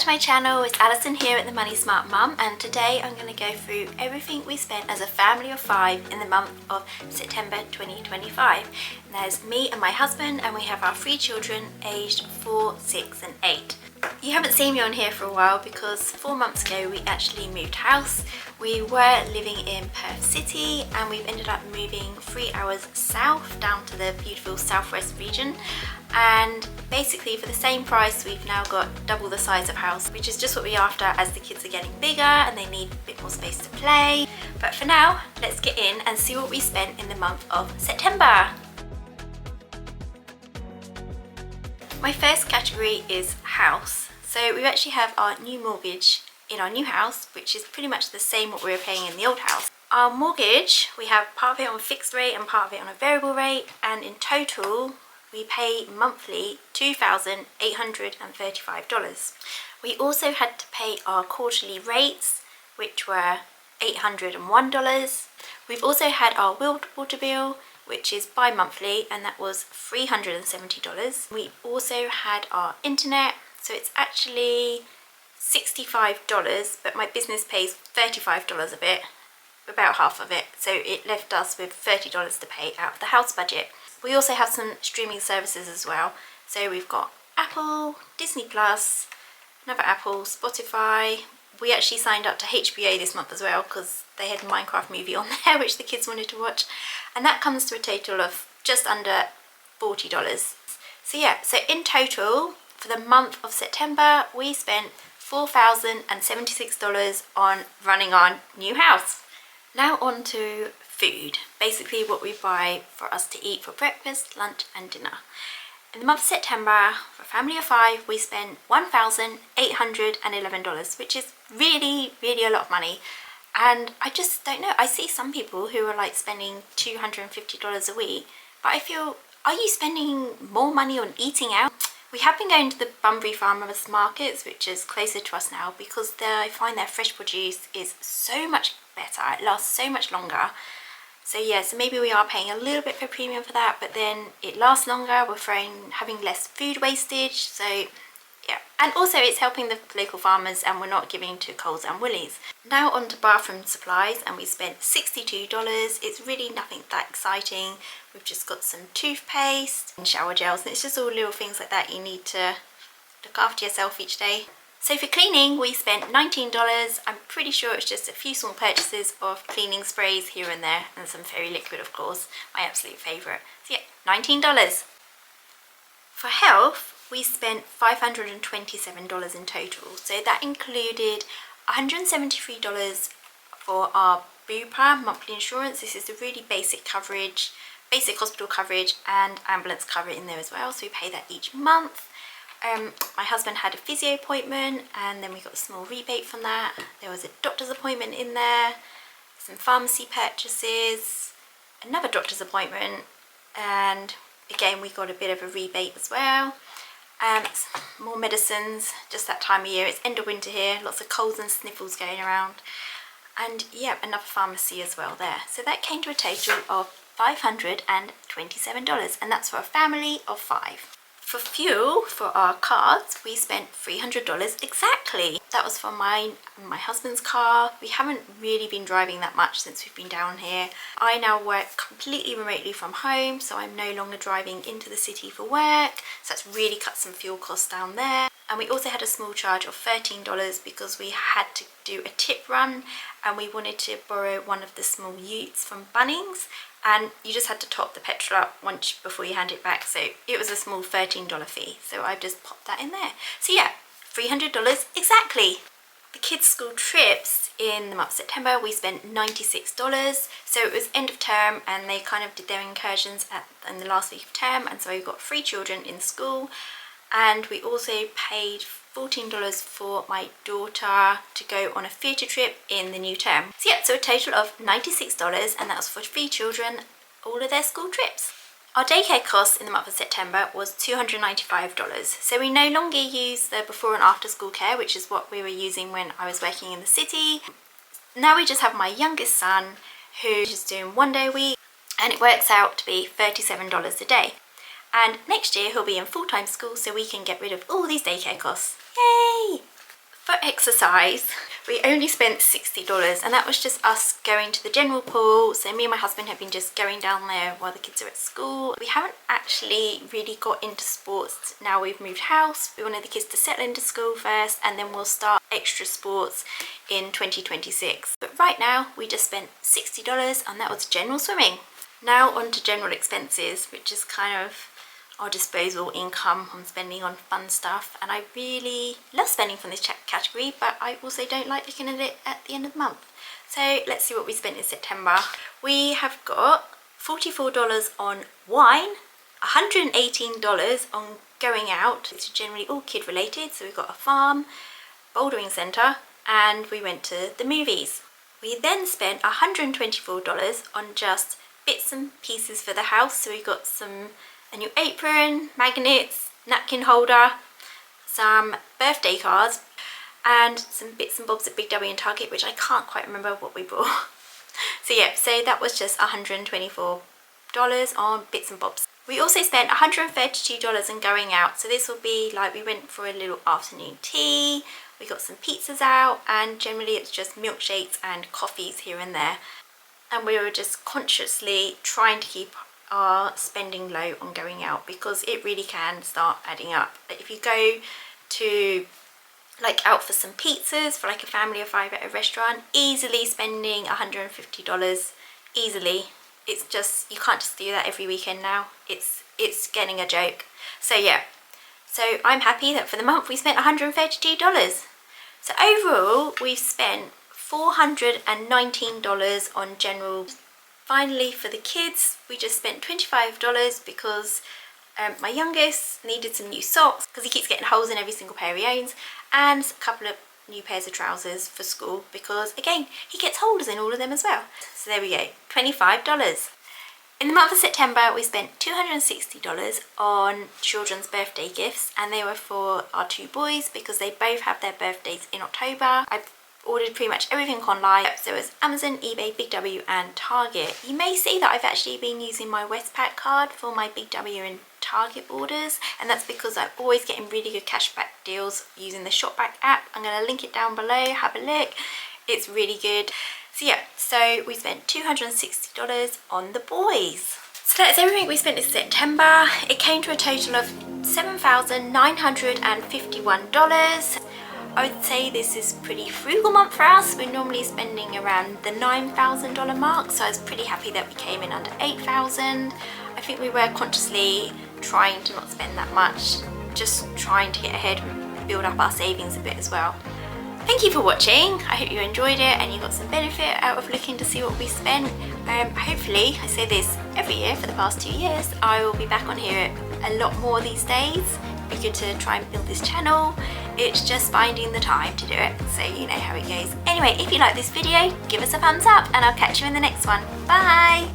my channel, it's Alison here at the Money Smart Mum, and today I'm going to go through everything we spent as a family of 5 in the month of September 2025. And there's me and my husband, and we have our 3 children aged 4, 6 and 8. You haven't seen me on here for a while because 4 months ago we actually moved house. We were living in Perth City and we've ended up moving 3 hours south down to the beautiful southwest region, and basically for the same price we've now got double the size of house, which is just what we're after as the kids are getting bigger and they need a bit more space to play. But for now, let's get in and see what we spent in the month of September. My first category is house. So we actually have our new mortgage in our new house, which is pretty much the same what we were paying in the old house. Our mortgage, we have part of it on a fixed rate and part of it on a variable rate, and in total we pay monthly $2,835. We also had to pay our quarterly rates, which were $801. We've also had our water bill, which is bi-monthly, and that was $370. We also had our internet, so it's actually $65, but my business pays $35 of it, about half of it, so it left us with $30 to pay out of the house budget. We also have some streaming services as well, so we've got Apple, Disney Plus, another Apple, Spotify. We actually signed up to HBO this month as well because they had a Minecraft movie on there which the kids wanted to watch, and that comes to a total of just under $40. So yeah, so in total for the month of September we spent $4,076 on running our new house. Now on to food, basically what we buy for us to eat for breakfast, lunch and dinner. In the month of September, for a family of 5, we spent $1,811, which is really a lot of money. And I just don't know, I see some people who are like spending $250 a week, but I feel, are you spending more money on eating out? We have been going to the Bunbury Farmers Markets, which is closer to us now, because I find their fresh produce is so much better, it lasts so much longer. So yeah, so maybe we are paying a little bit for premium for that, but then it lasts longer, we're having less food wastage, so yeah. And also it's helping the local farmers and we're not giving to Coles and Woolies. Now on to bathroom supplies, and we spent $62. It's really nothing that exciting. We've just got some toothpaste and shower gels, and it's just all little things like that you need to look after yourself each day. So for cleaning we spent $19. I'm pretty sure it's just a few small purchases of cleaning sprays here and there, and some fairy liquid of course, my absolute favourite. So yeah, $19. For health we spent $527 in total. So that included $173 for our Bupa monthly insurance. This is the really basic coverage, basic hospital coverage and ambulance cover in there as well, so we pay that each month. My husband had a physio appointment and then we got a small rebate from that. There was a doctor's appointment in there, some pharmacy purchases, another doctor's appointment, and again we got a bit of a rebate as well. More medicines, just that time of year, it's end of winter here, lots of colds and sniffles going around, and yeah, another pharmacy as well there. So that came to a total of $527, and that's for a family of 5. For fuel for our cars we spent $300 exactly. That was for my husband's car. We haven't really been driving that much since we've been down here. I now work completely remotely from home, so I'm no longer driving into the city for work, so that's really cut some fuel costs down there. And we also had a small charge of $13 because we had to do a tip run and we wanted to borrow one of the small utes from Bunnings, and you just had to top the petrol up once before you hand it back, so it was a small $13 fee, so I've just popped that in there. So yeah, $300 exactly. The kids' school trips in the month of September we spent $96, so it was end of term and they kind of did their incursions in the last week of term, and so we've got 3 children in school. And we also paid $14 for my daughter to go on a theatre trip in the new term. So yeah, so a total of $96, and that was for 3 children, all of their school trips. Our daycare cost in the month of September was $295. So we no longer use the before and after school care, which is what we were using when I was working in the city. Now we just have my youngest son, who's just doing 1 day a week, and it works out to be $37 a day. And next year he'll be in full-time school, so we can get rid of all these daycare costs. Yay! exercise, we only spent $60, and that was just us going to the general pool. So me and my husband have been just going down there while the kids are at school. We haven't actually really got into sports now we've moved house. We wanted the kids to settle into school first, and then we'll start extra sports in 2026. But right now we just spent $60, and that was general swimming. Now on to general expenses, which is kind of our disposable income on spending on fun stuff. And I really love spending from this category, but I also don't like looking at it at the end of the month. So let's see what we spent in September. We have got $44 on wine, $118 on going out. It's generally all kid related. So we've got a farm, bouldering centre, and we went to the movies. We then spent $124 on just bits and pieces for the house. So we got a new apron, magnets, napkin holder, some birthday cards, and some bits and bobs at Big W and Target, which I can't quite remember what we bought. So yeah, so that was just $124 on bits and bobs. We also spent $132 on going out. So this will be like, we went for a little afternoon tea, we got some pizzas out, and generally it's just milkshakes and coffees here and there. And we were just consciously trying to keep our spending low on going out, because it really can start adding up. But if you go to like out for some pizzas for like a family of 5 at a restaurant, easily spending $150 easily. It's just, you can't just do that every weekend now. It's getting a joke. So yeah, so I'm happy that for the month we spent $132. So overall we've spent $419 on general. Finally, for the kids, we just spent $25 because my youngest needed some new socks because he keeps getting holes in every single pair he owns, and a couple of new pairs of trousers for school because, again, he gets holes in all of them as well. So there we go, $25. In the month of September, we spent $260 on children's birthday gifts, and they were for our 2 boys because they both have their birthdays in October. I ordered pretty much everything online. So it was Amazon, eBay, Big W and Target. You may see that I've actually been using my Westpac card for my Big W and Target orders, and that's because I'm always getting really good cashback deals using the Shopback app. I'm going to link it down below, have a look. It's really good. So yeah, so we spent $260 on the boys. So that's everything we spent in September. It came to a total of $7,951. I would say this is a pretty frugal month for us. We're normally spending around the $9,000 mark, so I was pretty happy that we came in under $8,000. I think we were consciously trying to not spend that much, just trying to get ahead and build up our savings a bit as well. Thank you for watching. I hope you enjoyed it and you got some benefit out of looking to see what we spent. Hopefully, I say this every year for the past 2 years, I will be back on here a lot more these days. It'd be good to try and build this channel. It's just finding the time to do it, so you know how it goes. Anyway, if you like this video, give us a thumbs up and I'll catch you in the next one. Bye!